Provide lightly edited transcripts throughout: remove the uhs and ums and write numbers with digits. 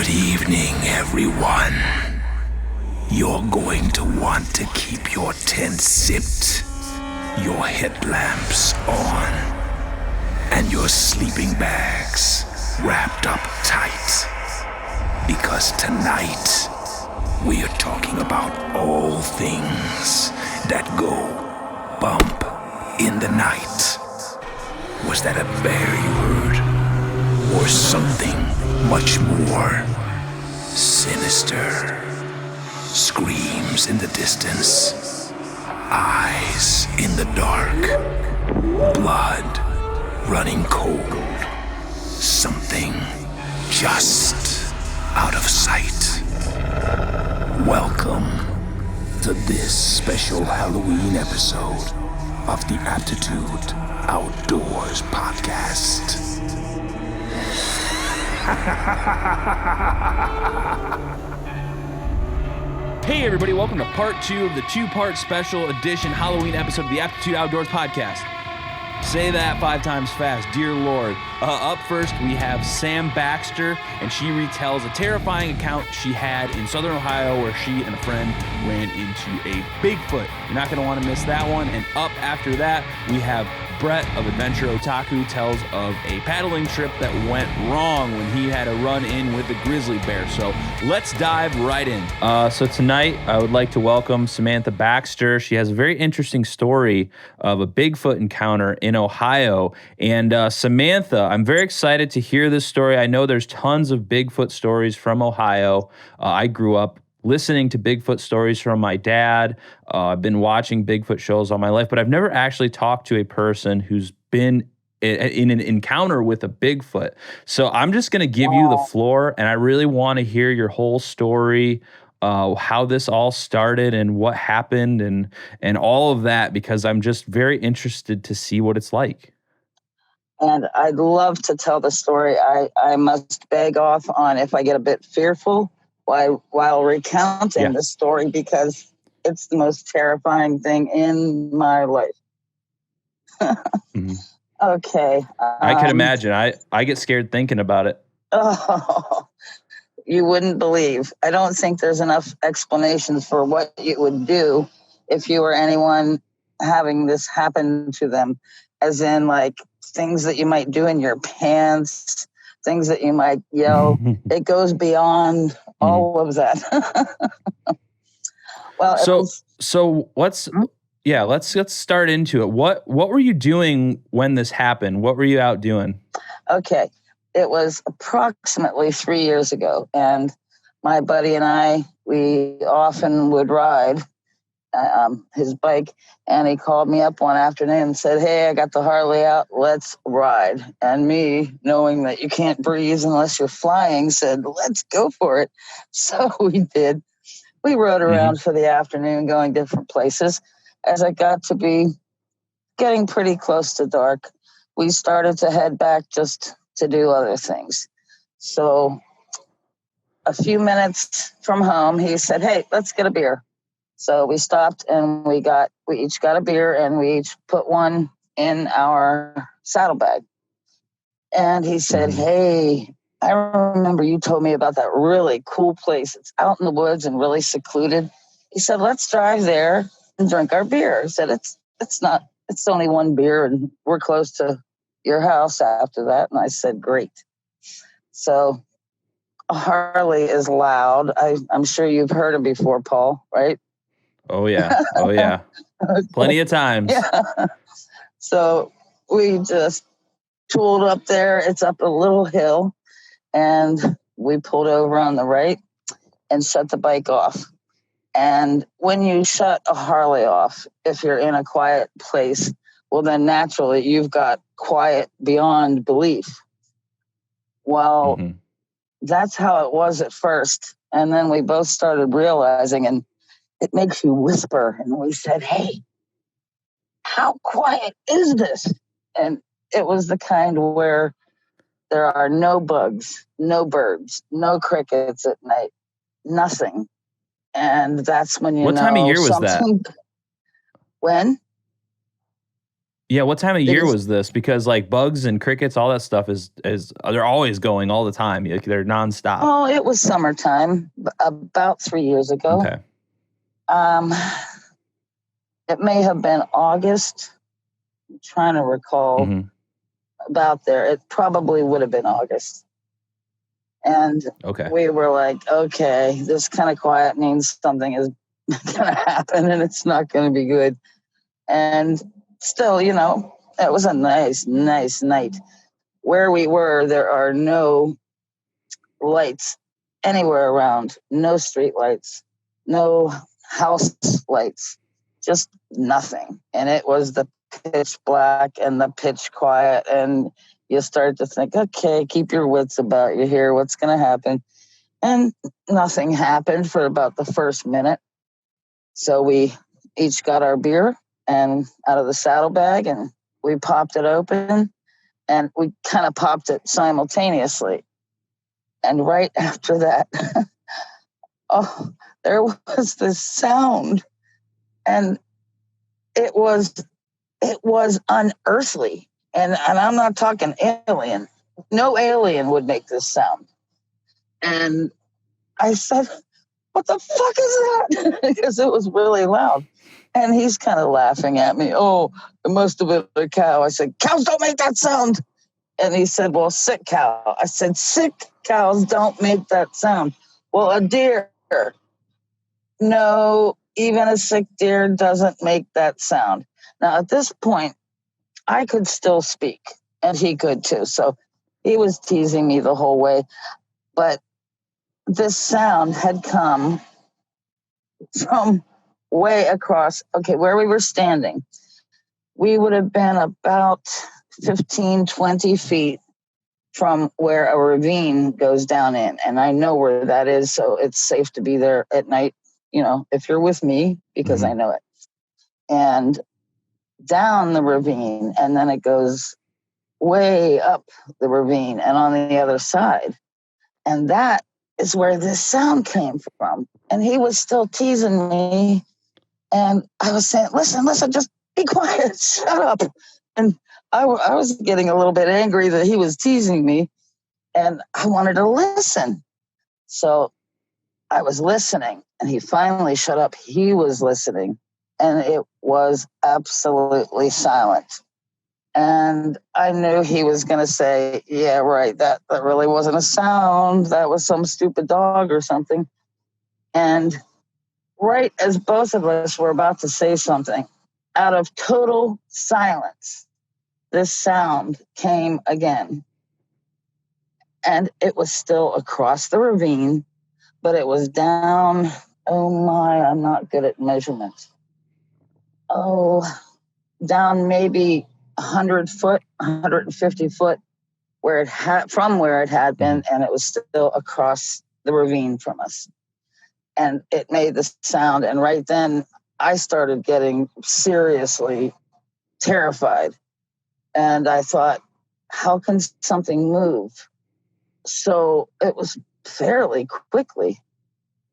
Good evening, everyone. You're going to want to keep your tent sipped, your headlamps on, and your sleeping bags wrapped up tight. Because tonight, we are talking about all things that go bump in the night. Was that a bear you heard? Or something much more sinister? Screams in the distance, eyes in the dark, blood running cold, something just out of sight. Welcome to this special Halloween episode of the Aptitude Outdoors Podcast. Hey everybody, welcome to part 2 of the 2-part special edition Halloween episode of the Aptitude Outdoors Podcast. Say that 5 times fast, dear Lord. Up first, we have Sam Baxter, and she retells a terrifying account she had in Southern Ohio where she and a friend ran into a Bigfoot. You're not going to want to miss that one. And up after that, we have Brett of Adventure Otaku tells of a paddling trip that went wrong when he had a run-in with a Grizzly Bear. So let's dive right in. So tonight, I would like to welcome Samantha Baxter. She has a very interesting story of a Bigfoot encounter in Ohio. And Samantha, I'm very excited to hear this story. I know there's tons of Bigfoot stories from Ohio. I grew up listening to Bigfoot stories from my dad. I've been watching Bigfoot shows all my life, but I've never actually talked to a person who's been in an encounter with a Bigfoot. So I'm just going to give you the floor, and I really want to hear your whole story, how this all started and what happened and all of that, because I'm just very interested to see what it's like. And I'd love to tell the story. I must beg off on if I get a bit fearful while recounting the story, because it's the most terrifying thing in my life. Mm-hmm. Okay. I can imagine. I get scared thinking about it. Oh, you wouldn't believe. I don't think there's enough explanations for what you would do if you were anyone having this happen to them, as in like things that you might do in your pants, things that you might yell. It goes beyond all of that. Well, so let's start into it. What were you doing when this happened? What were you out doing? Okay, it was approximately 3 years ago, and my buddy and I, we often would ride his bike, and he called me up one afternoon and said, "Hey, I got the Harley out, let's ride." And me, knowing that you can't breathe unless you're flying, said, "Let's go for it." So we did. We rode around for the afternoon, going different places. As I got to be getting pretty close to dark, we started to head back just to do other things. So a few minutes from home, he said, "Hey, let's get a beer." So we stopped and we each got a beer, and we each put one in our saddlebag. And he said, "Hey, I remember you told me about that really cool place. It's out in the woods and really secluded." He said, "Let's drive there and drink our beer." He said, it's only one beer and we're close to your house after that. And I said, "Great." So Harley is loud. I'm sure you've heard him before, Paul, right? Oh yeah. Okay. Plenty of times. Yeah. So we just tooled up there. It's up a little hill, and we pulled over on the right and shut the bike off. And when you shut a Harley off, if you're in a quiet place, well, then naturally you've got quiet beyond belief. Well, that's how it was at first. And then we both started realizing, and it makes you whisper. And we said, "Hey, how quiet is this?" And it was the kind where there are no bugs, no birds, no crickets at night, nothing. And that's when you know. What time of year was that? When? Yeah, what time of year was this? Because like bugs and crickets, all that stuff is they're always going all the time. Like, they're nonstop. Oh, it was summertime, about 3 years ago. Okay. It may have been August. I'm trying to recall about there. It probably would have been August. And we were like, okay, this kind of quiet means something is going to happen and it's not going to be good. And still, you know, it was a nice night. Where we were, there are no lights anywhere around, no street lights, no house lights, just nothing. And it was the pitch black and the pitch quiet. And you start to think, okay, keep your wits about you here. What's going to happen? And nothing happened for about the first minute. So we each got our beer and out of the saddlebag, and we popped it open, and we kind of popped it simultaneously. And right after that, there was this sound, and it was unearthly. And I'm not talking alien. No alien would make this sound. And I said, what the fuck is that? Because it was really loud. And he's kind of laughing at me. Oh, it must have been a cow. I said, cows don't make that sound. And he said, well, sick cow. I said, sick cows don't make that sound. Well, a deer. No, even a sick deer doesn't make that sound. Now, at this point, I could still speak, and he could too. So he was teasing me the whole way. But this sound had come from way across, where we were standing. We would have been about 15, 20 feet from where a ravine goes down in. And I know where that is, so it's safe to be there at night, you know, if you're with me, because I know it. And down the ravine, and then it goes way up the ravine and on the other side. And that is where this sound came from. And he was still teasing me. And I was saying, listen, just be quiet, shut up. And I was getting a little bit angry that he was teasing me, and I wanted to listen. So I was listening, and he finally shut up. He was listening, and it was absolutely silent. And I knew he was going to say, yeah, right, that really wasn't a sound. That was some stupid dog or something. And right as both of us were about to say something, out of total silence, this sound came again. And it was still across the ravine, but it was down, I'm not good at measurements. Down maybe 100 foot, 150 foot from where it had been, and it was still across the ravine from us. And it made the sound, and right then I started getting seriously terrified. And I thought, how can something move? So it was fairly quickly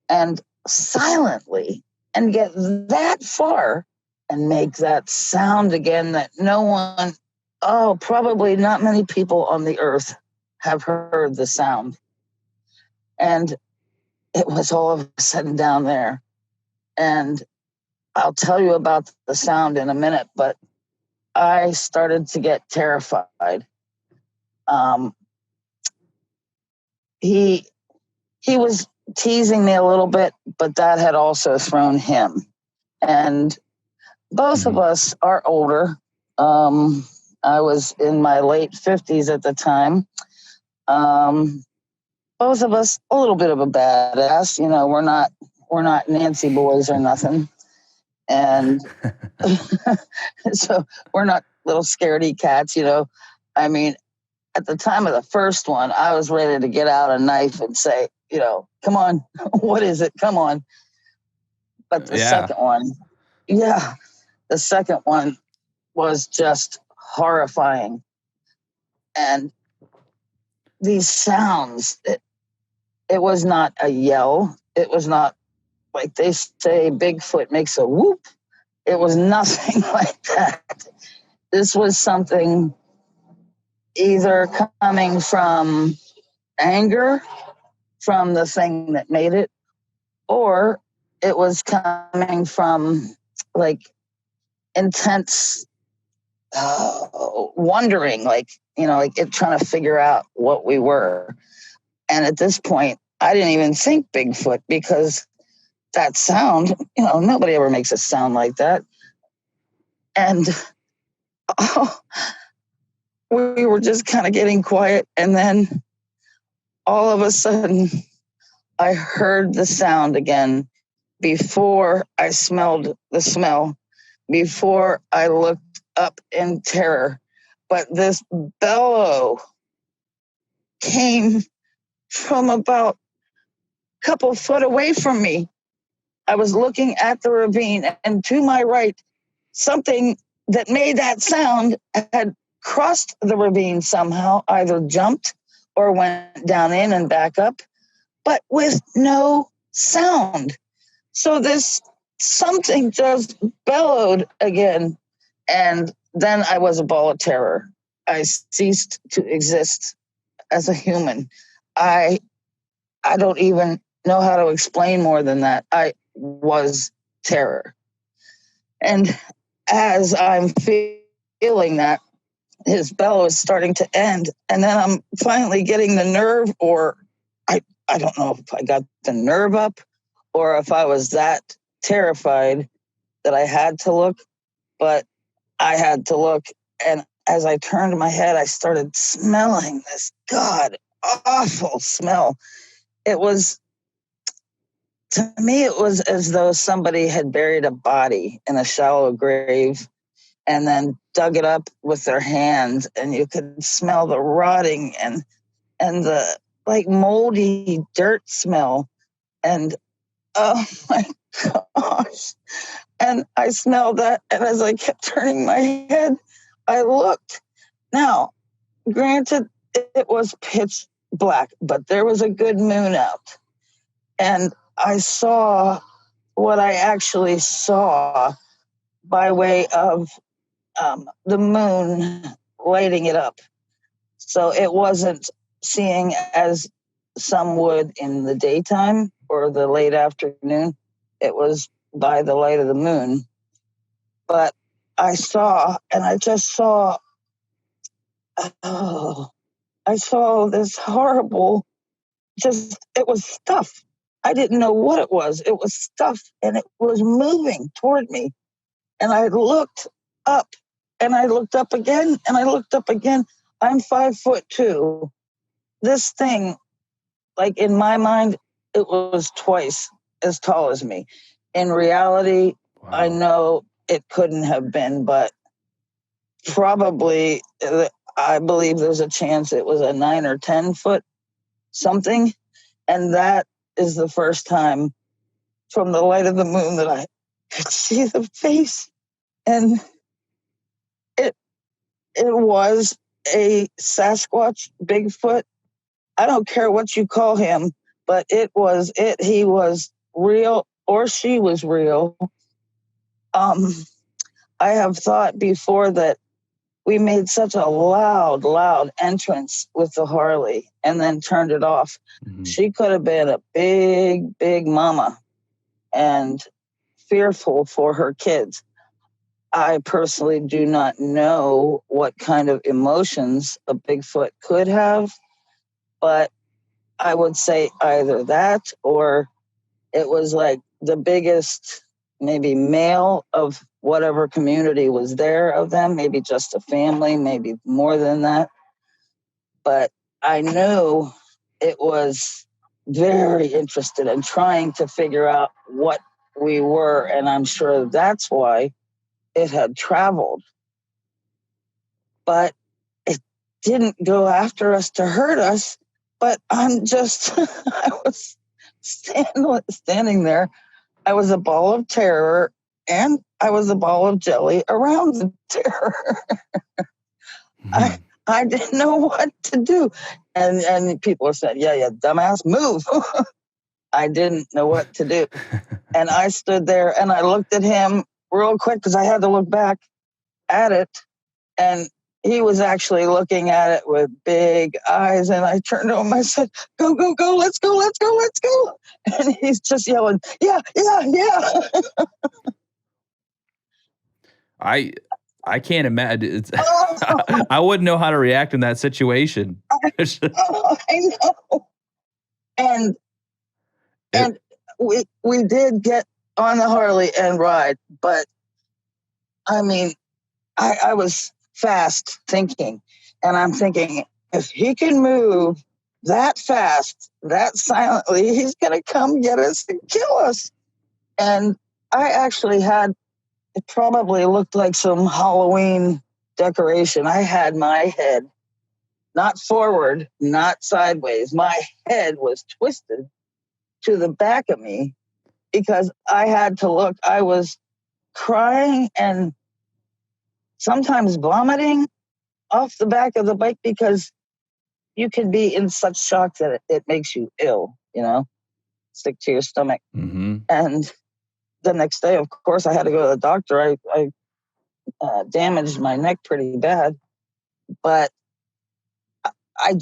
and silently and get that far and make that sound again that no one, probably not many people on the earth have heard the sound. And it was all of a sudden down there. And I'll tell you about the sound in a minute, but I started to get terrified. He was teasing me a little bit, but that had also thrown him. And both of us are older. I was in my late 50s at the time. Both of us a little bit of a badass. You know, we're not Nancy boys or nothing. And so we're not little scaredy cats, you know. I mean, at the time of the first one, I was ready to get out a knife and say, you know, come on, what is it? Come on. But the second one was just horrifying. And these sounds, it was not a yell. It was not like they say Bigfoot makes a whoop. It was nothing like that. this was something either coming from anger from the thing that made it, or it was coming from like intense wondering, like, like it trying to figure out what we were. And at this point, I didn't even think Bigfoot because that sound, nobody ever makes a sound like that. And we were just kind of getting quiet. And then all of a sudden, I heard the sound again before I smelled the smell, before I looked up in terror. But this bellow came from about a couple foot away from me. I was looking at the ravine, and to my right, something that made that sound had crossed the ravine somehow, either jumped or went down in and back up, but with no sound. So this something just bellowed again. And then I was a ball of terror. I ceased to exist as a human. I don't even know how to explain more than that. I was terror. And as I'm feeling that, his bellow is starting to end. And then I'm finally getting the nerve, or I don't know if I got the nerve up or if I was that terrified that I had to look, but I had to look. And as I turned my head, I started smelling this god awful smell. It was, to me, it was as though somebody had buried a body in a shallow grave and then dug it up with their hands, and you could smell the rotting and the like moldy dirt smell. And oh my gosh. And I smelled that, and as I kept turning my head, I looked. Now, granted, it was pitch black, but there was a good moon out. And I saw what I actually saw by way of the moon lighting it up. So it wasn't seeing as some would in the daytime or the late afternoon. It was by the light of the moon. But I saw, and I just saw, I saw this horrible, it was stuff. I didn't know what it was. It was stuff, and it was moving toward me. And I looked up, and I looked up again, and I looked up again. I'm 5'2". This thing, like in my mind, it was twice as tall as me. In reality, wow. I know it couldn't have been, but probably, I believe there's a chance it was a 9 or 10 foot something. And that is the first time from the light of the moon that I could see the face. And it was a Sasquatch, Bigfoot. I don't care what you call him, but it was it. He was real, or she was real. I have thought before that we made such a loud entrance with the Harley and then turned it off. Mm-hmm. She could have been a big mama and fearful for her kids. I personally do not know what kind of emotions a Bigfoot could have, but I would say either that or it was like the biggest, maybe male of whatever community was there of them, maybe just a family, maybe more than that. But I knew it was very interested in trying to figure out what we were, and I'm sure that's why it had traveled. But it didn't go after us to hurt us, but I'm just, I was standing there. I was a ball of terror, and I was a ball of jelly around the terror. Mm-hmm. I didn't know what to do. And people said, yeah, dumbass, move. I didn't know what to do. And I stood there and I looked at him real quick because I had to look back at it. And he was actually looking at it with big eyes. And I turned to him, I said, go, go, go, let's go, let's go, let's go. And he's just yelling, yeah, yeah, yeah. I can't imagine. I wouldn't know how to react in that situation. I know. And we did get on the Harley and ride, but I mean, I was fast thinking, and I'm thinking, if he can move that fast, that silently, he's going to come get us and kill us. And I actually had, it probably looked like some Halloween decoration. I had my head not forward, not sideways. My head was twisted to the back of me because I had to look. I was crying and sometimes vomiting off the back of the bike because you can be in such shock that it makes you ill, sick to your stomach. Mm-hmm. And the next day, of course, I had to go to the doctor. I damaged my neck pretty bad, but I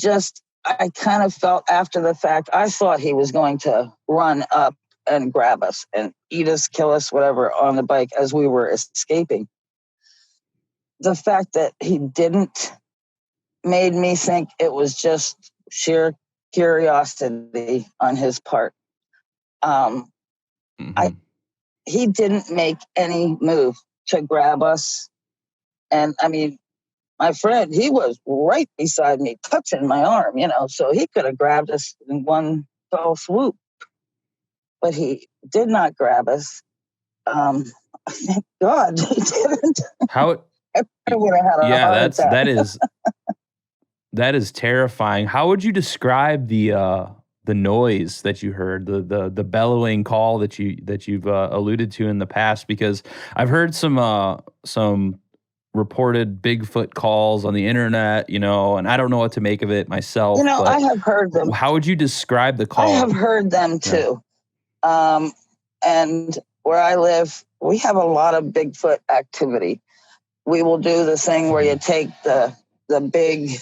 kind of felt after the fact, I thought he was going to run up and grab us and eat us, kill us, whatever, on the bike as we were escaping. The fact that he didn't made me think it was just sheer curiosity on his part. He didn't make any move to grab us. And I mean, my friend, he was right beside me, touching my arm, so he could have grabbed us in one fell swoop. But he did not grab us. Thank God he didn't. How? I would have had a heart attack. that is terrifying. How would you describe the noise that you heard, the bellowing call that you've alluded to in the past? Because I've heard some reported Bigfoot calls on the internet, and I don't know what to make of it myself. I have heard them. How would you describe the call? I have heard them too. Yeah. And where I live, we have a lot of Bigfoot activity. We will do the thing where you take the big,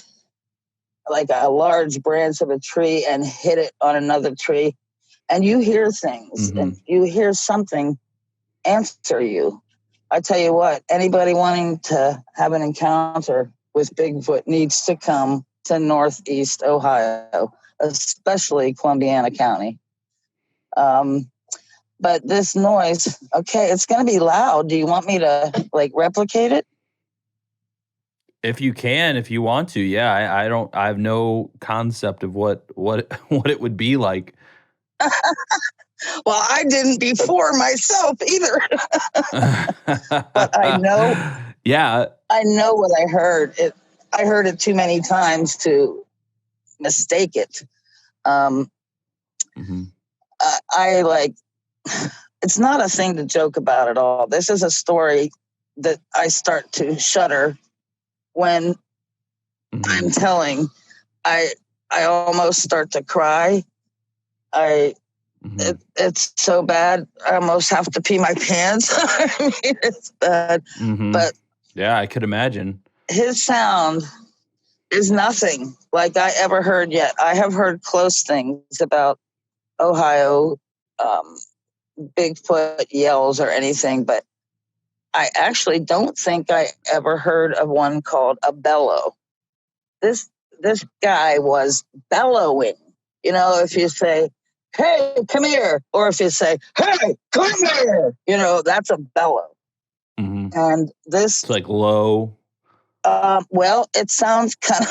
like a large branch of a tree and hit it on another tree, and you hear things, and you hear something answer you. I tell you what, anybody wanting to have an encounter with Bigfoot needs to come to Northeast Ohio, especially Columbiana County. But this noise, okay, it's going to be loud. Do you want me to replicate it? If you can, if you want to, yeah. I have no concept of what it would be like. Well, I didn't before myself either. But I know. Yeah. I know what I heard. I heard it too many times to mistake it. It's not a thing to joke about at all. This is a story that I start to shudder when I'm telling. I almost start to cry. It's so bad. I almost have to pee my pants. I mean, it's bad. But yeah, I could imagine. His sound is nothing like I ever heard yet. I have heard close things about Ohio, Bigfoot yells or anything, but I actually don't think I ever heard of one called a bellow. This guy was bellowing. If you say, hey, come here, or if you say, hey, come here, that's a bellow. And this... It's like low. Well, it sounds kind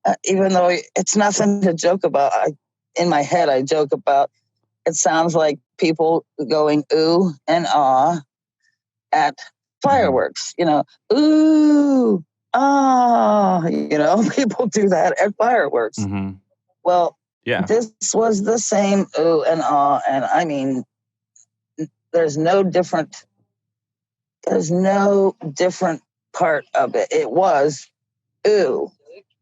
of, even though it's nothing to joke about, in my head I joke about, it sounds like people going ooh and ah at fireworks, ooh, ah, people do that at fireworks. Well, yeah, this was the same ooh and ah, and I mean, there's no different part of it. It was ooh,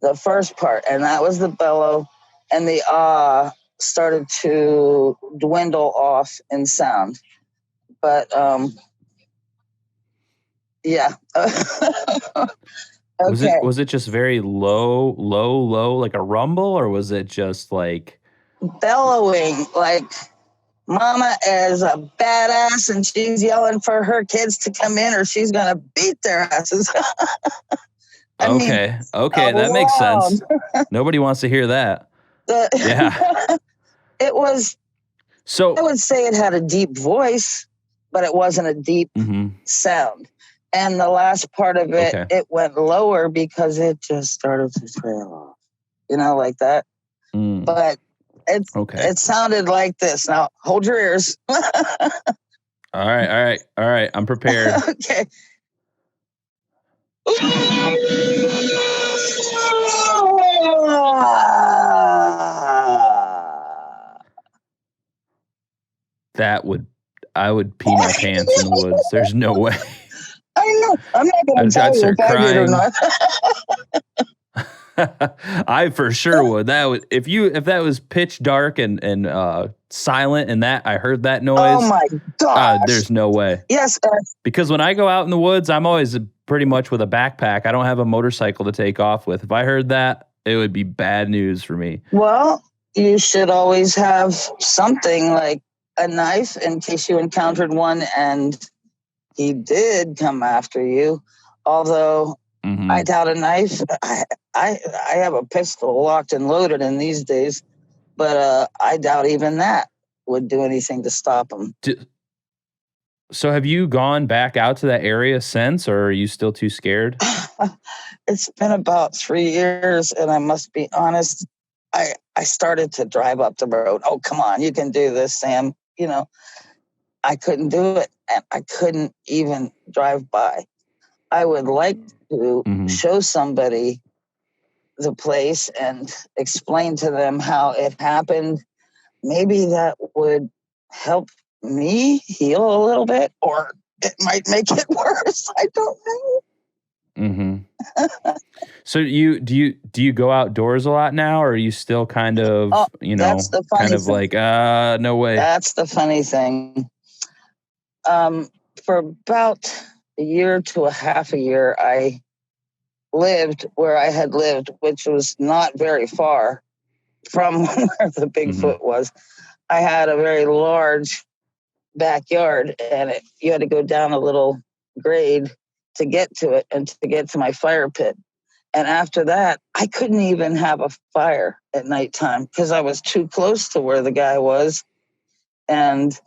the first part, and that was the bellow, and the ah started to dwindle off in sound. But yeah. Okay. Was it just very low, like a rumble, or was it just like Bellowing like mama is a badass and she's yelling for her kids to come in or she's going to beat their asses. I mean, okay, that makes loud. sense. Nobody wants to hear that. Yeah. It was, So I would say it had a deep voice, but it wasn't a deep sound. And the last part of it, okay. it went lower because it just started to trail off, like that. But it sounded like this. Now, hold your ears. All right. I'm prepared. Okay. I would pee my pants in the woods. There's no way. I know. I'm not going to tell you if I did or not. I for sure would. If that was pitch dark and silent and that I heard that noise. Oh my god! There's no way. Yes, because when I go out in the woods, I'm always pretty much with a backpack. I don't have a motorcycle to take off with. If I heard that, it would be bad news for me. Well, you should always have something like a knife in case you encountered one and he did come after you. Although I doubt a knife. I have a pistol locked and loaded in these days, but I doubt even that would do anything to stop him. So have you gone back out to that area since, or are you still too scared? It's been about 3 years, and I must be honest, I started to drive up the road. Oh, come on, you can do this, Sam. I couldn't do it, and I couldn't even drive by. I would like to show somebody the place and explain to them how it happened. Maybe that would help me heal a little bit, or it might make it worse. I don't know. So do you go outdoors a lot now, or are you still kind of, that's the funny kind of thing. like, no way. That's the funny thing. For about a year to a half a year, I lived where I had lived, which was not very far from where the Bigfoot was. I had a very large backyard, and you had to go down a little grade to get to it and to get to my fire pit. And after that, I couldn't even have a fire at nighttime because I was too close to where the guy was. And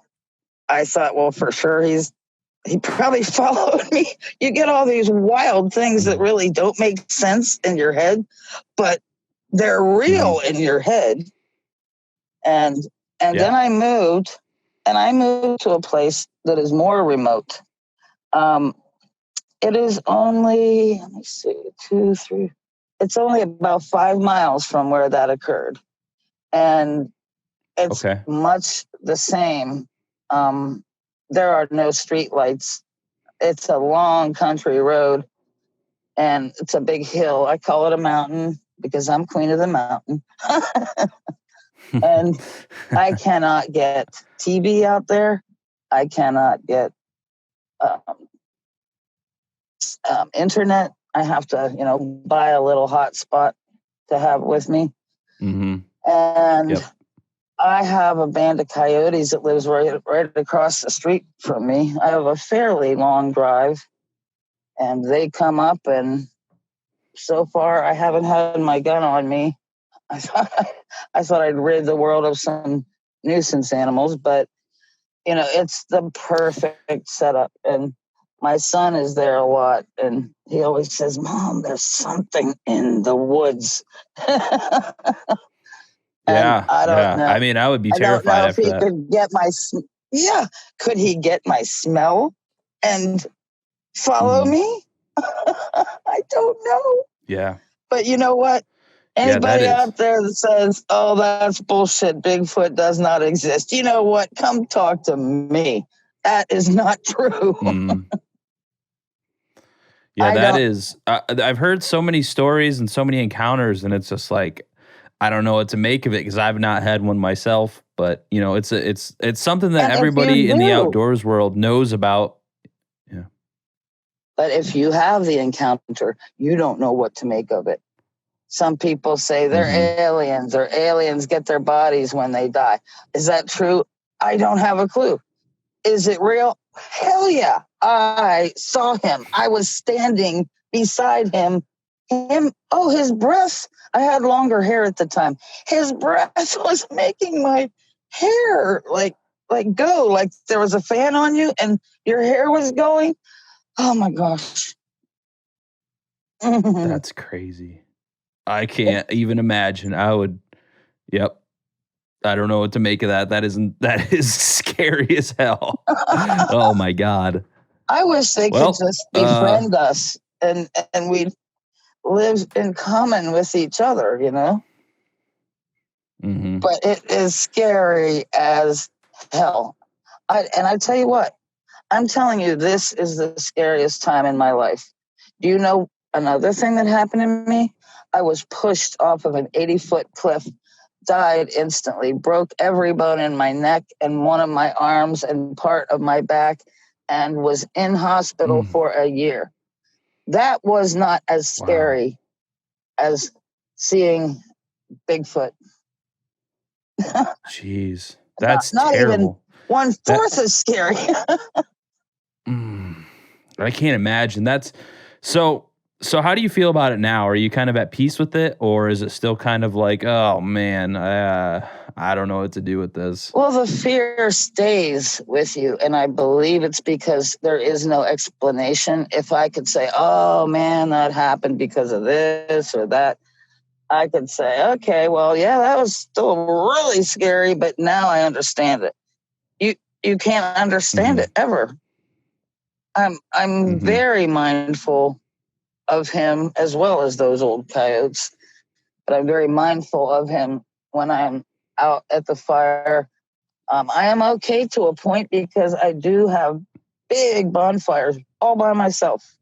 I thought, well, for sure, he probably followed me. You get all these wild things that really don't make sense in your head, but they're real in your head. And then I moved to a place that is more remote. It is only, let me see, 2, 3. It's only about 5 miles from where that occurred. And it's much the same. There are no street lights. It's a long country road, and it's a big hill. I call it a mountain because I'm queen of the mountain. And I cannot get TV out there. I cannot get internet. I have to, buy a little hotspot to have with me. And I have a band of coyotes that lives right across the street from me. I have a fairly long drive, and they come up, and so far I haven't had my gun on me. I thought I'd rid the world of some nuisance animals, but it's the perfect setup. And my son is there a lot, and he always says, "Mom, there's something in the woods." I don't know. I mean, I would be terrified after that. Could get could he get my smell and follow me? I don't know. Yeah. But you know what? Anybody out there that says, "Oh, that's bullshit, Bigfoot does not exist," you know what? Come talk to me. That is not true. That is. I've heard so many stories and so many encounters, and it's just like, I don't know what to make of it because I've not had one myself. But it's something that everybody in the outdoors world knows about. Yeah. But if you have the encounter, you don't know what to make of it. Some people say they're aliens, or aliens get their bodies when they die. Is that true? I don't have a clue. Is it real? Hell yeah. I saw him. I was standing beside him. His breath. I had longer hair at the time. His breath was making my hair like go, like there was a fan on you and your hair was going. Oh my gosh. That's crazy. I can't even imagine. Yep. I don't know what to make of that. That is scary as hell. Oh my God. I wish they could just befriend us and we'd live in common with each other, you know? But it is scary as hell. I tell you what, I'm telling you, this is the scariest time in my life. Do you know another thing that happened to me? I was pushed off of an 80-foot cliff, died instantly, broke every bone in my neck and one of my arms and part of my back, and was in hospital for a year. That was not as scary as seeing Bigfoot. Jeez, that's not terrible. Even 1/4 as scary. I can't imagine. That's so. How do you feel about it now? Are you kind of at peace with it, or is it still kind of like, oh man, I don't know what to do with this? Well, the fear stays with you, and I believe it's because there is no explanation. If I could say, oh man, that happened because of this or that, I could say, okay, well, yeah, that was still really scary, but now I understand it. You can't understand it ever. I'm very mindful of him as well as those old coyotes, but I'm very mindful of him when I'm out at the fire. I am okay to a point because I do have big bonfires all by myself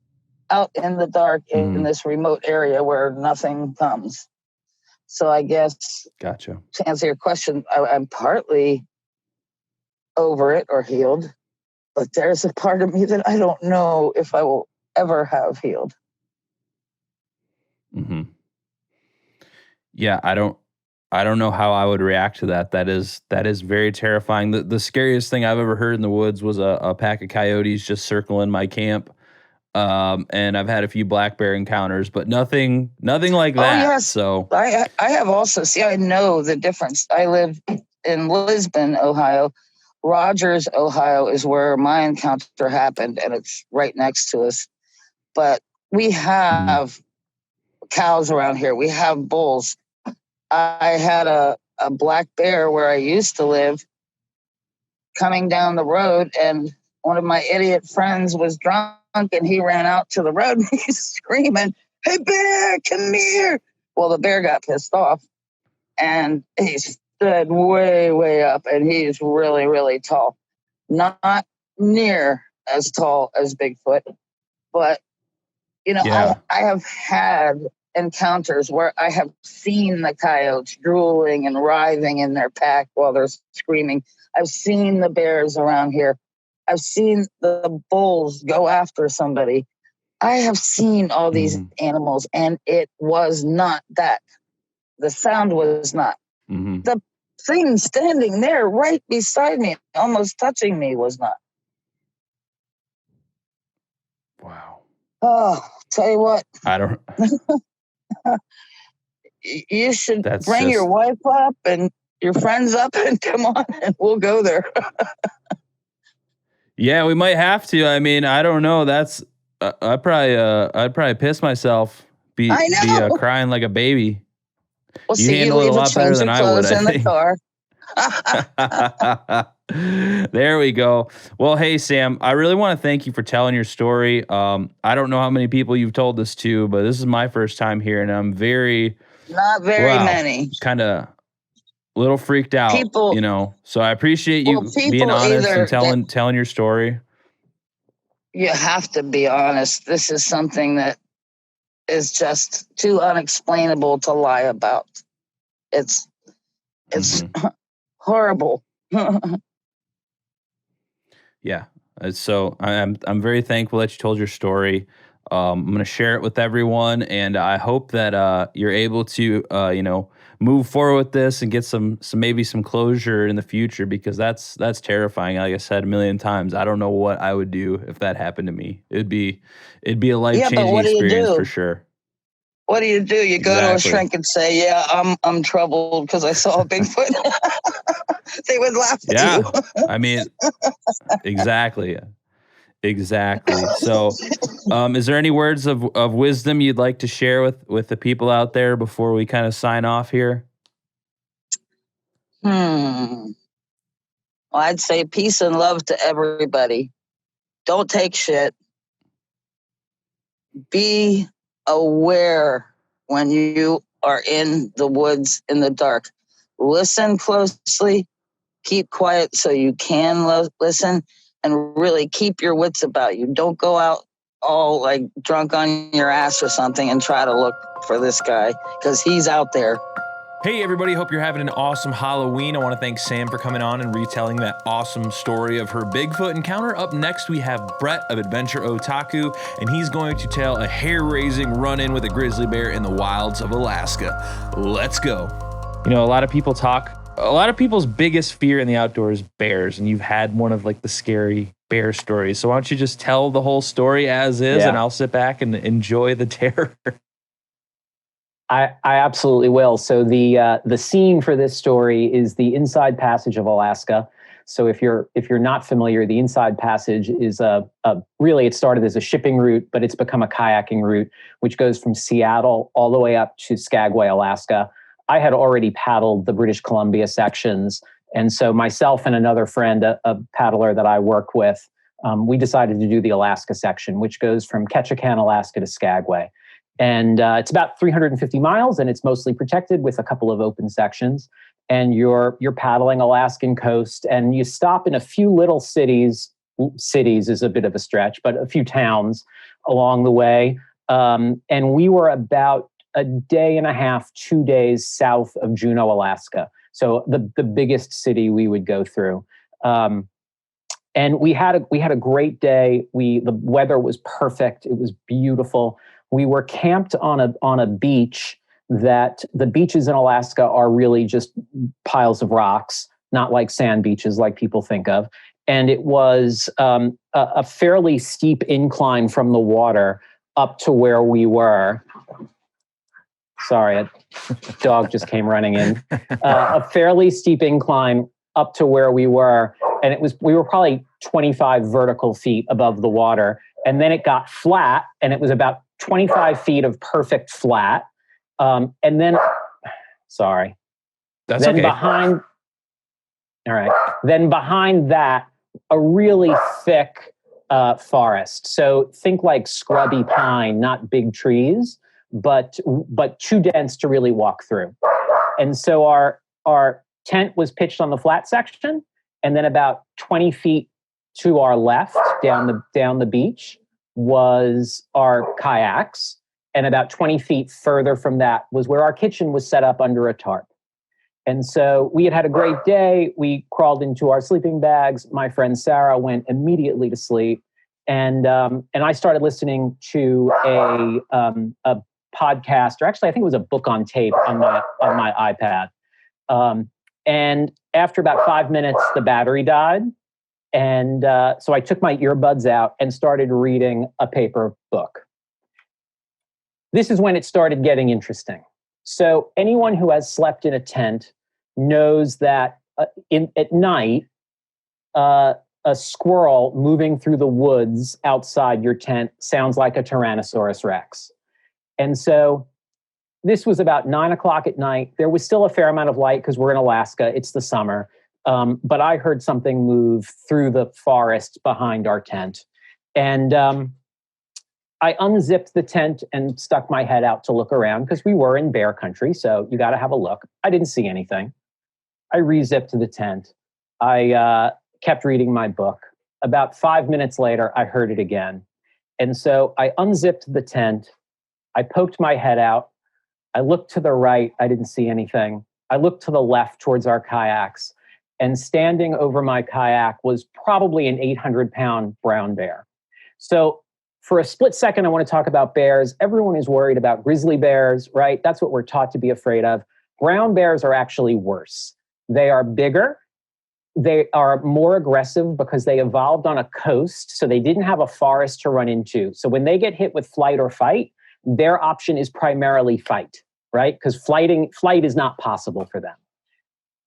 out in the dark in this remote area where nothing comes. So I guess, gotcha. To answer your question, I'm partly over it or healed, but there's a part of me that I don't know if I will ever have healed. Yeah, I don't know how I would react to that. That is very terrifying. The scariest thing I've ever heard in the woods was a pack of coyotes just circling my camp. And I've had a few black bear encounters, but nothing like that. Yes. So I have also, I know the difference. I live in Lisbon, Ohio. Rogers, Ohio is where my encounter happened, and it's right next to us. But we have cows around here. We have bulls. I had a black bear where I used to live coming down the road, and one of my idiot friends was drunk, and he ran out to the road and he's screaming, "Hey, bear, come here." Well, the bear got pissed off, and he stood way, way up, and he's really, really tall. Not near as tall as Bigfoot, but, I have had encounters where I have seen the coyotes drooling and writhing in their pack while they're screaming. I've seen the bears around here. I've seen the bulls go after somebody. I have seen all these animals, and it was not that. The sound was not. The thing standing there right beside me, almost touching me, was not. Wow. Oh, tell you what. I don't. You should bring your wife up and your friends up and come on, and we'll go there. Yeah, we might have to. I mean, I don't know. That's I'd probably piss myself. Be crying like a baby. Well, you handle it a lot better than I would. I think. There we go. Well, hey Sam, I really want to thank you for telling your story. I don't know how many people you've told this to, but this is my first time here, and I'm not very many. Kind of a little freaked out, So I appreciate you being honest and telling your story. You have to be honest. This is something that is just too unexplainable to lie about. It's horrible. Yeah, So I'm very thankful that you told your story. I'm going to share it with everyone, and I hope that you're able to move forward with this and get some maybe some closure in the future, because that's terrifying. Like I said a million times, I don't know what I would do if that happened to me. It'd be a life Yeah, but changing what do you experience for do? sure. What do? You go to a Exactly. shrink and say, "Yeah, I'm troubled because I saw a Bigfoot." They would laugh at you. Yeah, I mean, exactly. Exactly. So, is there any words of wisdom you'd like to share with the people out there before we kind of sign off here? Well, I'd say peace and love to everybody. Don't take shit. Be aware when you are in the woods in the dark. Listen closely. Keep quiet so you can listen, and really keep your wits about you. Don't go out all like drunk on your ass or something and try to look for this guy, because he's out there. Hey everybody, hope you're having an awesome Halloween. I want to thank Sam for coming on and retelling that awesome story of her Bigfoot encounter. Up next, we have Brett of Adventure Otaku, and he's going to tell a hair-raising run-in with a grizzly bear in the wilds of Alaska. Let's go. You know, a lot of people's biggest fear in the outdoors is bears, and you've had one of like the scary bear stories. So why don't you just tell the whole story as is, and I'll sit back and enjoy the terror. I absolutely will. So the scene for this story is the Inside Passage of Alaska. So if you're not familiar, the Inside Passage is really, it started as a shipping route, but it's become a kayaking route, which goes from Seattle all the way up to Skagway, Alaska. I had already paddled the British Columbia sections, and so myself and another friend, a paddler that I work with, we decided to do the Alaska section, which goes from Ketchikan, Alaska to Skagway. And it's about 350 miles, and it's mostly protected with a couple of open sections. And you're paddling Alaskan coast, and you stop in a few little cities. Cities is a bit of a stretch, but a few towns along the way. And we were about a day and a half, 2 days south of Juneau, Alaska. So the biggest city we would go through. And we had a great day. The weather was perfect. It was beautiful. We were camped on a beach that the beaches in Alaska are really just piles of rocks, not like sand beaches like people think of. And it was a fairly steep incline from the water up to where we were. Sorry, a dog just came running in. A fairly steep incline up to where we were. And we were probably 25 vertical feet above the water. And then it got flat, and it was about 25 feet of perfect flat. And then, sorry. That's then okay. Then behind that, a really thick forest. So think like scrubby pine, not big trees, but too dense to really walk through. And so our tent was pitched on the flat section, and then about 20 feet to our left, down the beach, was our kayaks, and about 20 feet further from that was where our kitchen was set up under a tarp. And so we had a great day. We crawled into our sleeping bags. My friend Sarah went immediately to sleep, and I started listening to a podcast, or actually I think it was a book on tape on my iPad. And after about 5 minutes, the battery died. And so I took my earbuds out and started reading a paper book. This is when it started getting interesting. So anyone who has slept in a tent knows that at night, a squirrel moving through the woods outside your tent sounds like a Tyrannosaurus Rex. And so this was about 9 o'clock at night. There was still a fair amount of light because we're in Alaska. It's the summer. But I heard something move through the forest behind our tent. And I unzipped the tent and stuck my head out to look around because we were in bear country, so you got to have a look. I didn't see anything. I re-zipped the tent. I kept reading my book. About 5 minutes later, I heard it again. And so I unzipped the tent. I poked my head out. I looked to the right. I didn't see anything. I looked to the left towards our kayaks. and standing over my kayak was probably an 800-pound brown bear. So for a split second, I want to talk about bears. Everyone is worried about grizzly bears, right? That's what we're taught to be afraid of. Brown bears are actually worse. They are bigger. They are more aggressive because they evolved on a coast, so they didn't have a forest to run into. So when they get hit with flight or fight, their option is primarily fight, right? Because flight is not possible for them.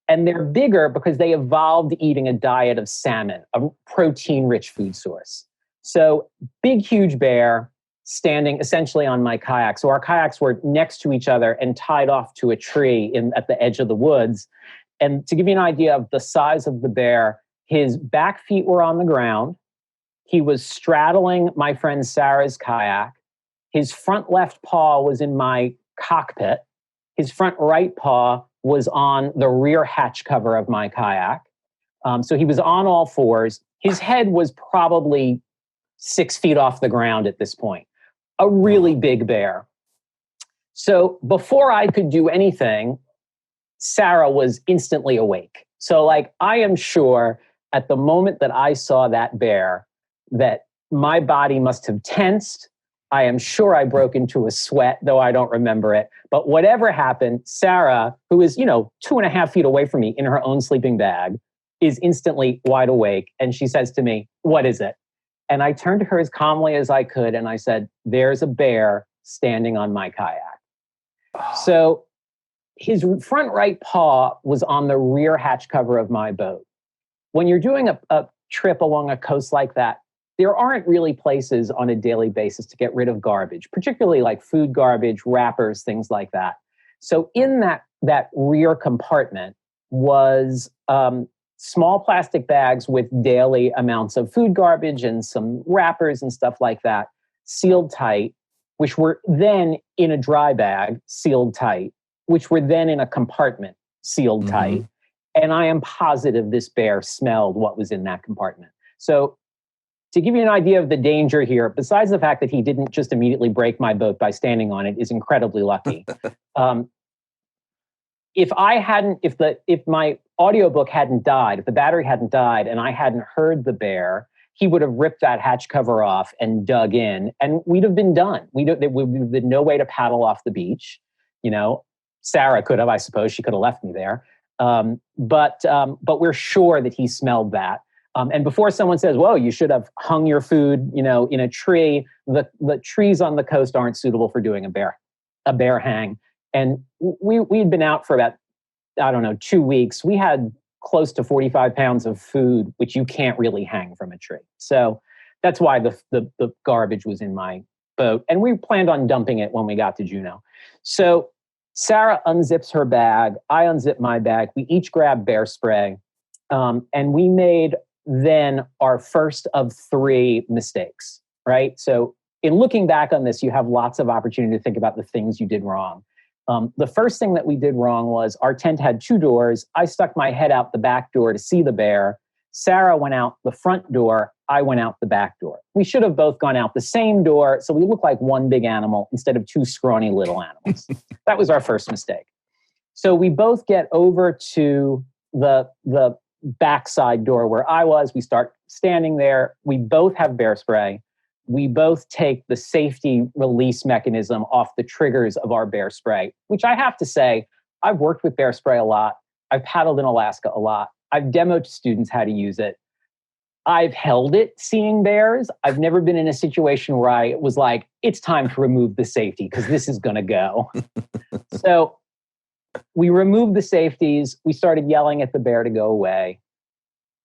And they're bigger because they evolved eating a diet of salmon, a protein-rich food source. So big, huge bear standing essentially on my kayak. So our kayaks were next to each other and tied off to a tree at the edge of the woods. And to give you an idea of the size of the bear, his back feet were on the ground. He was straddling my friend Sarah's kayak. His front left paw was in my cockpit. His front right paw was on the rear hatch cover of my kayak. So he was on all fours. His head was probably 6 feet off the ground at this point. A really big bear. So before I could do anything, Sarah was instantly awake. So like, I am sure at the moment that I saw that bear, that my body must have tensed. I am sure I broke into a sweat, though I don't remember it. But whatever happened, Sarah, who is, 2.5 feet away from me in her own sleeping bag, is instantly wide awake. And she says to me, "What is it?" And I turned to her as calmly as I could. And I said, "There's a bear standing on my kayak." So his front right paw was on the rear hatch cover of my boat. When you're doing a trip along a coast like that, there aren't really places on a daily basis to get rid of garbage, particularly like food garbage, wrappers, things like that. So in that rear compartment was small plastic bags with daily amounts of food garbage and some wrappers and stuff like that, sealed tight, which were then in a dry bag, sealed tight, which were then in a compartment, sealed tight. And I am positive this bear smelled what was in that compartment. So to give you an idea of the danger here, besides the fact that he didn't just immediately break my boat by standing on it, is incredibly lucky. If my audiobook hadn't died, if the battery hadn't died and I hadn't heard the bear, he would have ripped that hatch cover off and dug in, and we'd have been done. There would have been no way to paddle off the beach. Sarah could have, I suppose, she could have left me there. But we're sure that he smelled that. And before someone says, "Whoa, you should have hung your food, in a tree," the trees on the coast aren't suitable for doing a bear hang. And we'd been out for about, 2 weeks. We had close to 45 pounds of food, which you can't really hang from a tree. So that's why the garbage was in my boat. And we planned on dumping it when we got to Juneau. So Sarah unzips her bag. I unzip my bag. We each grab bear spray. And we made then our first of 3 mistakes, right? So in looking back on this, you have lots of opportunity to think about the things you did wrong. The first thing that we did wrong was our tent had 2 doors. I stuck my head out the back door to see the bear. Sarah went out the front door. I went out the back door. We should have both gone out the same door, so we look like one big animal instead of 2 scrawny little animals. That was our first mistake. So we both get over to the backside door where I was. We start standing there. We both have bear spray. We both take the safety release mechanism off the triggers of our bear spray, which I have to say, I've worked with bear spray a lot. I've paddled in Alaska a lot. I've demoed to students how to use it. I've held it seeing bears. I've never been in a situation where I was like, it's time to remove the safety because this is going to go. So we removed the safeties. We started yelling at the bear to go away.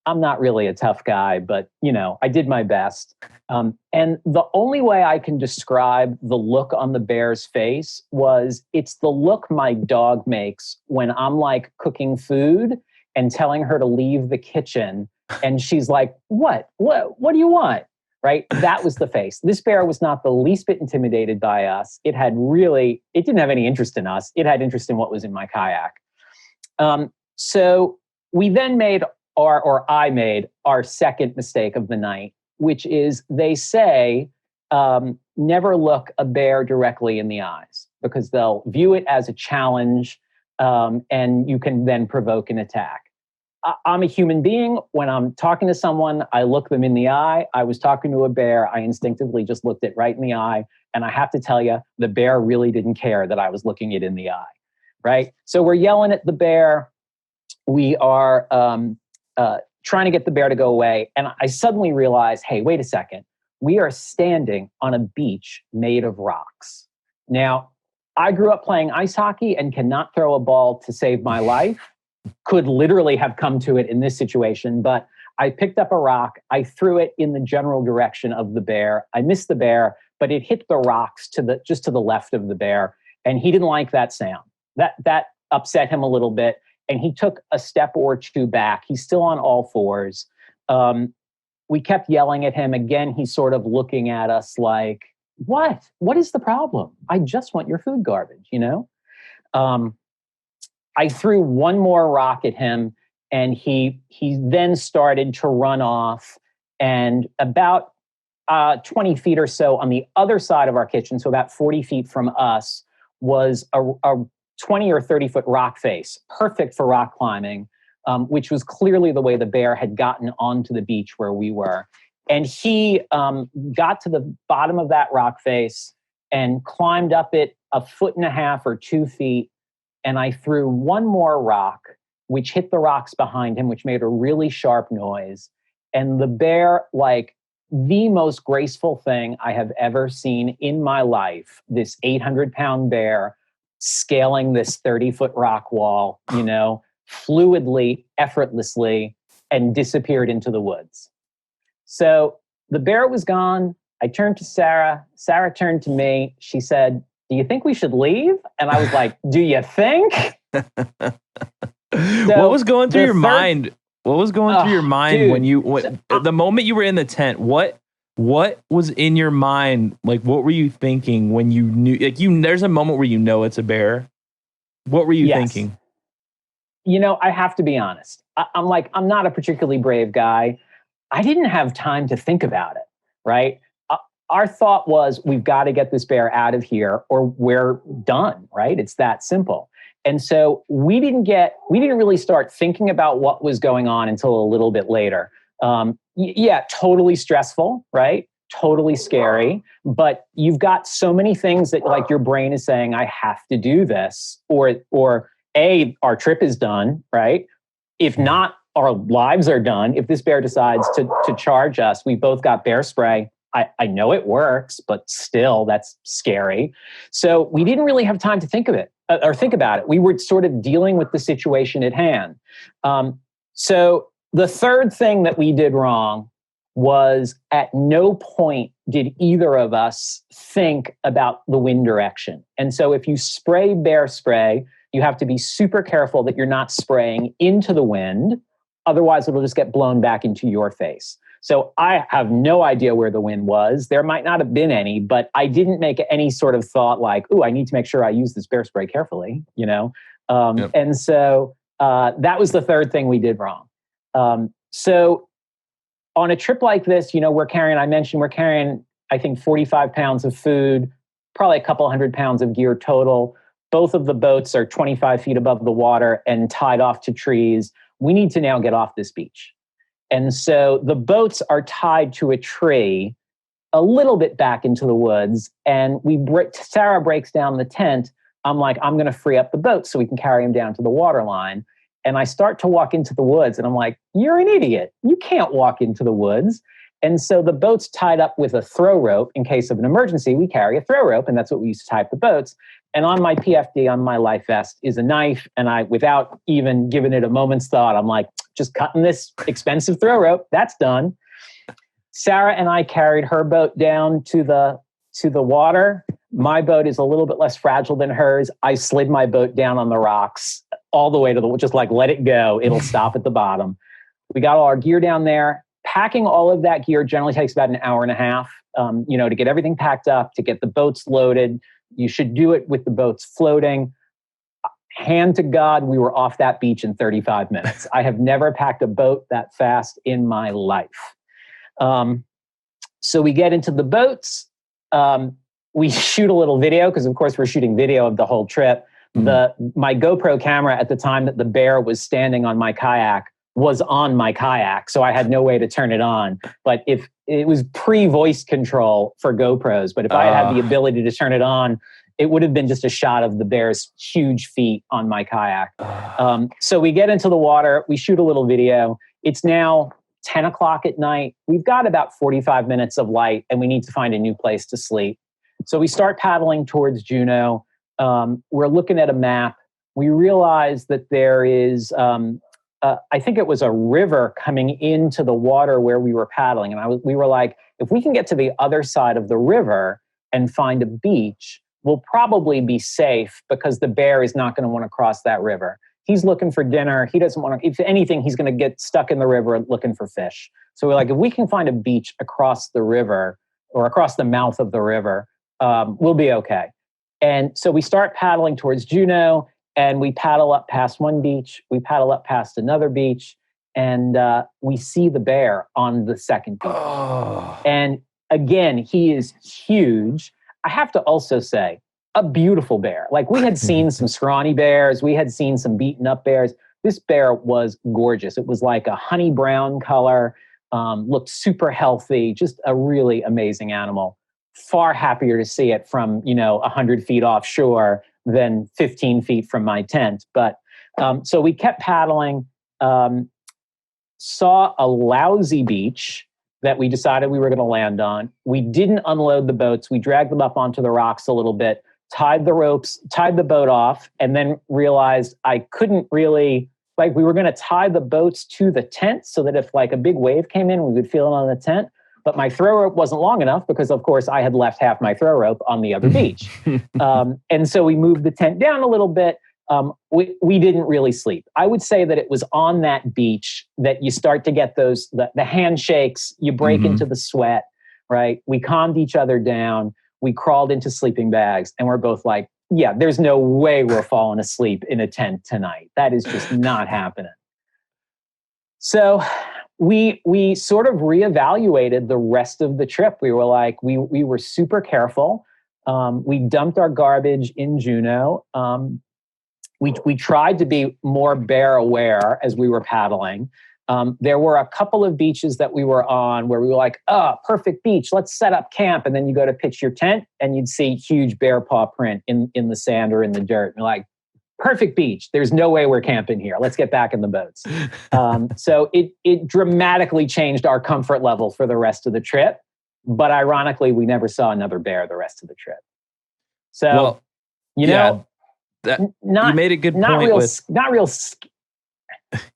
I'm not really a tough guy, but, I did my best. And the only way I can describe the look on the bear's face was it's the look my dog makes when I'm like cooking food and telling her to leave the kitchen. And she's like, what do you want? Right? That was the face. This bear was not the least bit intimidated by us. It didn't have any interest in us. It had interest in what was in my kayak. So we then I made our second mistake of the night, which is they say, never look a bear directly in the eyes because they'll view it as a challenge and you can then provoke an attack. I'm a human being. When I'm talking to someone, I look them in the eye. I was talking to a bear. I instinctively just looked it right in the eye. And I have to tell you, the bear really didn't care that I was looking it in the eye, right? So we're yelling at the bear. We are trying to get the bear to go away. And I suddenly realize, hey, wait a second. We are standing on a beach made of rocks. Now, I grew up playing ice hockey and cannot throw a ball to save my life. Could literally have come to it in this situation, but I picked up a rock. I threw it in the general direction of the bear. I missed the bear, but it hit the rocks just to the left of the bear. And he didn't like that sound. That upset him a little bit. And he took a step or two back. He's still on all fours. We kept yelling at him. Again, he's sort of looking at us like, what? What is the problem? I just want your food garbage, you know? I threw one more rock at him, and he then started to run off. And about 20 feet or so on the other side of our kitchen, so about 40 feet from us, was a 20 or 30 foot rock face, perfect for rock climbing, which was clearly the way the bear had gotten onto the beach where we were. And he got to the bottom of that rock face and climbed up it 1.5 or 2 feet. And I threw one more rock, which hit the rocks behind him, which made a really sharp noise. And the bear, like the most graceful thing I have ever seen in my life, this 800-pound bear scaling this 30-foot rock wall, you know, fluidly, effortlessly, and disappeared into the woods. So the bear was gone. I turned to Sarah. Sarah turned to me. She said, do you think we should leave? And I was like, do you think? What was going through your mind? What was going through your mind when the moment you were in the tent? What was in your mind? Like, what were you thinking when you knew? Like, there's a moment where you know it's a bear. What were you thinking? You know, I have to be honest. I'm not a particularly brave guy. I didn't have time to think about it, right? Our thought was, we've got to get this bear out of here or we're done, right? It's that simple. And so we didn't really start thinking about what was going on until a little bit later. Totally stressful, right? Totally scary. But you've got so many things that like your brain is saying, I have to do this, or our trip is done, right? If not, our lives are done. If this bear decides to charge us, we both got bear spray. I know it works, but still, that's scary. So we didn't really have time to think of it or think about it. We were sort of dealing with the situation at hand. So the third thing that we did wrong was at no point did either of us think about the wind direction. And so if you spray bear spray, you have to be super careful that you're not spraying into the wind. Otherwise, it'll just get blown back into your face. So I have no idea where the wind was. There might not have been any, but I didn't make any sort of thought like, I need to make sure I use this bear spray carefully, you know? And so that was the third thing we did wrong. So on a trip like this, you know, we're carrying, I think, 45 pounds of food, probably a couple 100 pounds of gear total. Both of the boats are 25 feet above the water and tied off to trees. We need to now get off this beach. And so the boats are tied to a tree a little bit back into the woods. And Sarah breaks down the tent. I'm like, I'm going to free up the boat so we can carry him down to the water line. And I start to walk into the woods and I'm like, you're an idiot. You can't walk into the woods. And so the boat's tied up with a throw rope. In case of an emergency, we carry a throw rope, and that's what we used to tie up the boats. And on my PFD, on my life vest, is a knife. And I, without even giving it a moment's thought, I'm like, just cutting this expensive throw rope. That's done. Sarah and I carried her boat down to the water. My boat is a little bit less fragile than hers. I slid my boat down on the rocks all the way to just like, let it go. It'll stop at the bottom. We got all our gear down there. Packing all of that gear generally takes about an hour and a half, to get everything packed up, to get the boats loaded. You should do it with the boats floating. Hand to God, we were off that beach in 35 minutes. I have never packed a boat that fast in my life. So we get into the boats. We shoot a little video because, of course, we're shooting video of the whole trip. My GoPro camera at the time that the bear was standing on my kayak was on my kayak, so I had no way to turn it on. But if it was pre-voice control for GoPros, but if I had the ability to turn it on, it would have been just a shot of the bear's huge feet on my kayak. So we get into the water, we shoot a little video. It's now 10 o'clock at night. We've got about 45 minutes of light, and we need to find a new place to sleep. So we start paddling towards Juneau. We're looking at a map. We realize that there is, I think it was a river coming into the water where we were paddling. And we were like, if we can get to the other side of the river and find a beach, we'll probably be safe because the bear is not going to want to cross that river. He's looking for dinner. He doesn't want to, if anything, he's going to get stuck in the river looking for fish. So we're like, if we can find a beach across the river or across the mouth of the river, we'll be okay. And so we start paddling towards Juneau, and we paddle up past one beach. We paddle up past another beach, and we see the bear on the second beach. And again, he is huge. I have to also say, a beautiful bear. Like, we had seen some scrawny bears. We had seen some beaten up bears. This bear was gorgeous. It was like a honey brown color, looked super healthy, just a really amazing animal. Far happier to see it from, 100 feet offshore than 15 feet from my tent. But so we kept paddling, saw a lousy beach that we decided we were going to land on. We didn't unload the boats. We dragged them up onto the rocks a little bit, tied the ropes, tied the boat off, and then realized I couldn't really, we were going to tie the boats to the tent so that if a big wave came in, we would feel it on the tent. But my throw rope wasn't long enough because, of course, I had left half my throw rope on the other beach. And so we moved the tent down a little bit. We didn't really sleep. I would say that it was on that beach that you start to get the handshakes, you break into the sweat, right? We calmed each other down. We crawled into sleeping bags, and we're both like, yeah, there's no way we're falling asleep in a tent tonight. That is just not happening. So we sort of reevaluated the rest of the trip. We were like, we were super careful. We dumped our garbage in Juneau. We tried to be more bear aware as we were paddling. There were a couple of beaches that we were on where we were like, perfect beach. Let's set up camp. And then you go to pitch your tent and you'd see huge bear paw print in the sand or in the dirt. And you're like, perfect beach. There's no way we're camping here. Let's get back in the boats. So it dramatically changed our comfort level for the rest of the trip. But ironically, we never saw another bear the rest of the trip. So, you made a good point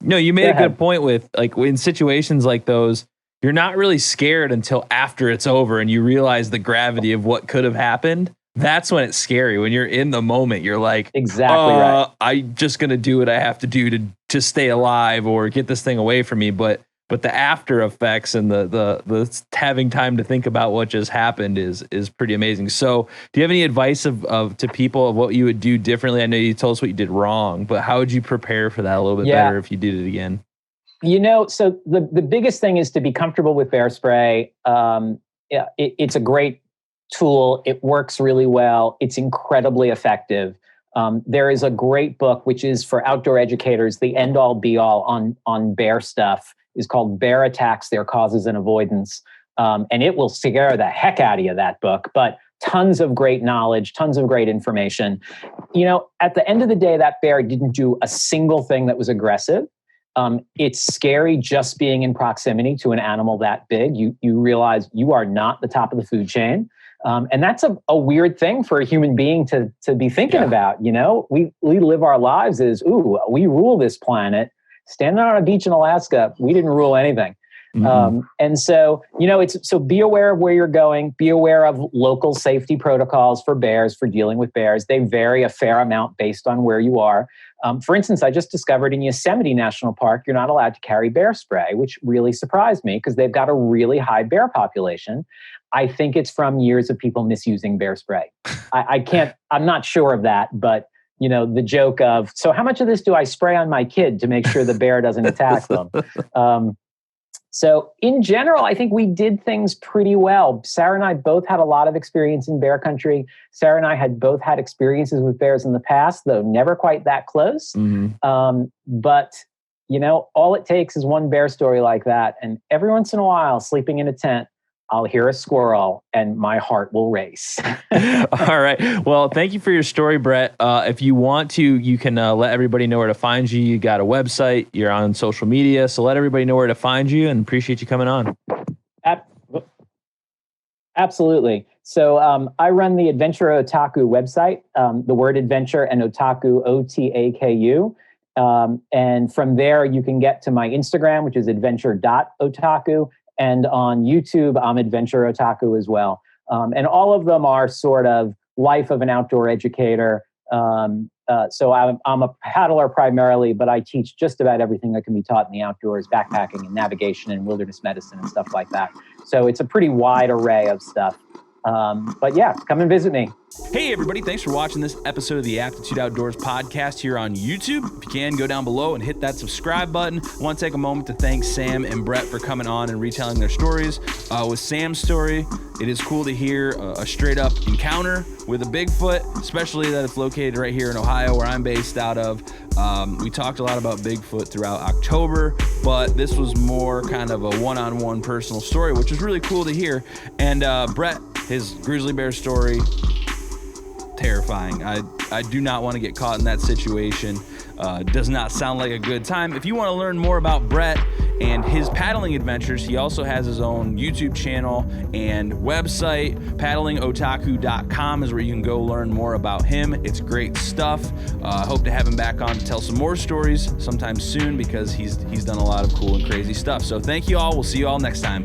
No, you made a good point with, in situations like those, you're not really scared until after it's over and you realize the gravity of what could have happened. That's when it's scary. When you're in the moment, you're like, exactly right. I'm just going to do what I have to do to stay alive or get this thing away from me. But the after effects and the having time to think about what just happened is pretty amazing. So do you have any advice to people of what you would do differently? I know you told us what you did wrong, but how would you prepare for that a little bit better if you did it again? So the biggest thing is to be comfortable with bear spray. It's a great tool. It works really well. It's incredibly effective. There is a great book, which is for outdoor educators, the end all be all on bear stuff, is called Bear Attacks, Their Causes and Avoidance. And it will scare the heck out of you, that book, but tons of great knowledge, tons of great information. At the end of the day, that bear didn't do a single thing that was aggressive. It's scary just being in proximity to an animal that big. You realize you are not the top of the food chain. And that's a weird thing for a human being to be thinking about. We live our lives as, we rule this planet. Standing on a beach in Alaska, we didn't rule anything. And so, so be aware of where you're going, be aware of local safety protocols for bears, for dealing with bears. They vary a fair amount based on where you are. For instance, I just discovered in Yosemite National Park, you're not allowed to carry bear spray, which really surprised me because they've got a really high bear population. I think it's from years of people misusing bear spray. I'm not sure of that, but the joke of, so how much of this do I spray on my kid to make sure the bear doesn't attack them? So in general, I think we did things pretty well. Sarah and I both had a lot of experience in bear country. Sarah and I had both had experiences with bears in the past, though never quite that close. But all it takes is one bear story like that. And every once in a while, sleeping in a tent, I'll hear a squirrel and my heart will race. All right. Well, thank you for your story, Brett. If you want to, you can let everybody know where to find you. You got a website, you're on social media. So let everybody know where to find you, and appreciate you coming on. Absolutely. So I run the Adventure Otaku website, the word adventure and otaku, Otaku. And from there, you can get to my Instagram, which is adventure.otaku. And on YouTube, I'm Adventure Otaku as well. And all of them are sort of life of an outdoor educator. So I'm a paddler primarily, but I teach just about everything that can be taught in the outdoors, backpacking and navigation and wilderness medicine and stuff like that. So it's a pretty wide array of stuff. But yeah, come and visit me. Hey everybody, thanks for watching this episode of the Aptitude Outdoors podcast here on YouTube. If you can, go down below and hit that subscribe button. I want to take a moment to thank Sam and Brett for coming on and retelling their stories. With Sam's story, it is cool to hear a straight up encounter with a Bigfoot, especially that it's located right here in Ohio where I'm based out of. We talked a lot about Bigfoot throughout October, but this was more kind of a one-on-one personal story, which was really cool to hear. And Brett, his Grizzly Bear story, terrifying. I do not want to get caught in that situation. Does not sound like a good time. If you want to learn more about Brett and his paddling adventures, he also has his own YouTube channel and website. Paddlingotaku.com is where you can go learn more about him. It's great stuff. I hope to have him back on to tell some more stories sometime soon, because he's done a lot of cool and crazy stuff. So thank you all. We'll see you all next time.